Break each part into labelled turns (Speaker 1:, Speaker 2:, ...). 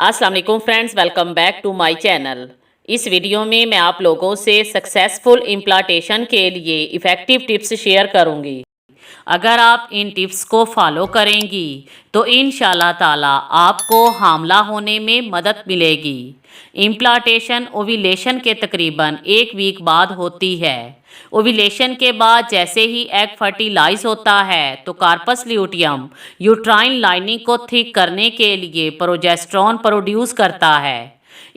Speaker 1: अस्सलाम वालेकुम friends, welcome back to my channel. इस वीडियो में मैं आप लोगों से सक्सेसफुल इम्प्लांटेशन के लिए इफ़ेक्टिव टिप्स शेयर करूंगी। अगर आप इन टिप्स को फॉलो करेंगी तो इंशाल्लाह ताला आपको हामला होने में मदद मिलेगी। इम्प्लांटेशन ओव्यूलेशन के तकरीबन 1 वीक बाद होती है। ओव्यूलेशन के बाद जैसे ही एग फर्टिलाइज होता है तो कार्पस ल्यूटियम यूट्राइन लाइनिंग को थिक करने के लिए प्रोजेस्टेरॉन प्रोड्यूस करता है।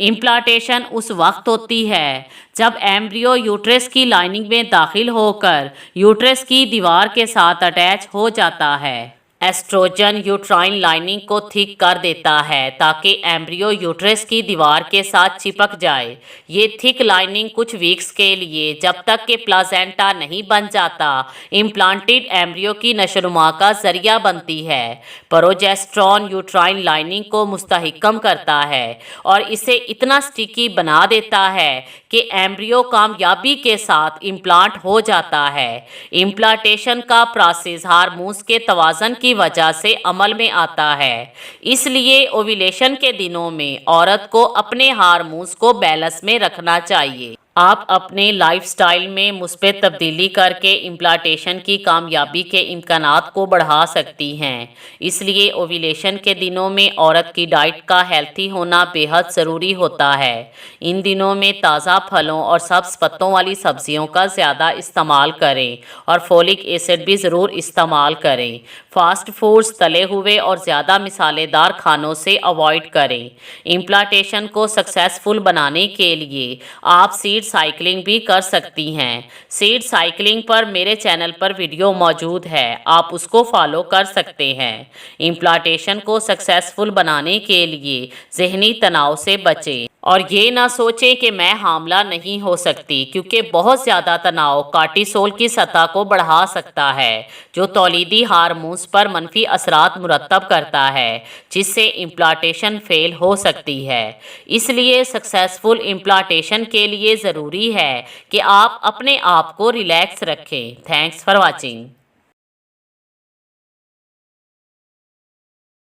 Speaker 1: इम्प्लांटेशन उस वक्त होती है जब एम्ब्रियो यूट्रस की लाइनिंग में दाखिल होकर यूट्रस की दीवार के साथ अटैच हो जाता है। एस्ट्रोजन यूट्राइन लाइनिंग को थिक कर देता है ताकि एम्ब्रियो यूट्रस की दीवार के साथ चिपक जाए। ये थिक लाइनिंग कुछ वीक्स के लिए, जब तक कि प्लासेंटा नहीं बन जाता, इम्प्लांटेड एम्ब्रियो की नशोनुमा का जरिया बनती है। प्रोजेस्टेरॉन यूट्राइन लाइनिंग को मुस्तहकम करता है और इसे इतना स्टिकी बना देता है कि एम्ब्रियो कामयाबी के साथ इम्प्लांट हो जाता है। इम्प्लांटेशन का प्रोसेस हार्मोन्स के तवाज़न की वजह से अमल में आता है, इसलिए ओव्यूलेशन के दिनों में औरत को अपने हार्मोन्स को बैलेंस में रखना चाहिए। आप अपने लाइफस्टाइल में मुस्बत तब्दीली करके इम्प्लांटेशन की कामयाबी के इम्कानात को बढ़ा सकती हैं। इसलिए ओव्यूलेशन के दिनों में औरत की डाइट का हेल्थी होना बेहद ज़रूरी होता है। इन दिनों में ताज़ा फलों और सब्ज़ पत्तों वाली सब्जियों का ज़्यादा इस्तेमाल करें और फोलिक एसिड भी ज़रूर इस्तेमाल करें। फास्ट फूड्स, तले हुए और ज़्यादा मिसालेदार खानों से अवॉइड करें। इम्प्लांटेशन को सक्सेसफुल बनाने के लिए आप सीड साइकिलिंग भी कर सकती हैं। सीड साइकिलिंग पर मेरे चैनल पर वीडियो मौजूद है, आप उसको फॉलो कर सकते हैं। इम्प्लांटेशन को सक्सेसफुल बनाने के लिए ज़हनी तनाव से बचें और ये ना सोचें कि मैं हामला नहीं हो सकती, क्योंकि बहुत ज़्यादा तनाव कार्टिसोल की सतह को बढ़ा सकता है, जो तौलीदी हार्मोन्स पर मनफी असरात मुरतब करता है, जिससे इम्प्लांटेशन फेल हो सकती है। इसलिए सक्सेसफुल इम्प्लांटेशन के लिए ज़रूरी है कि आप अपने आप को रिलैक्स रखें। Thanks for watching.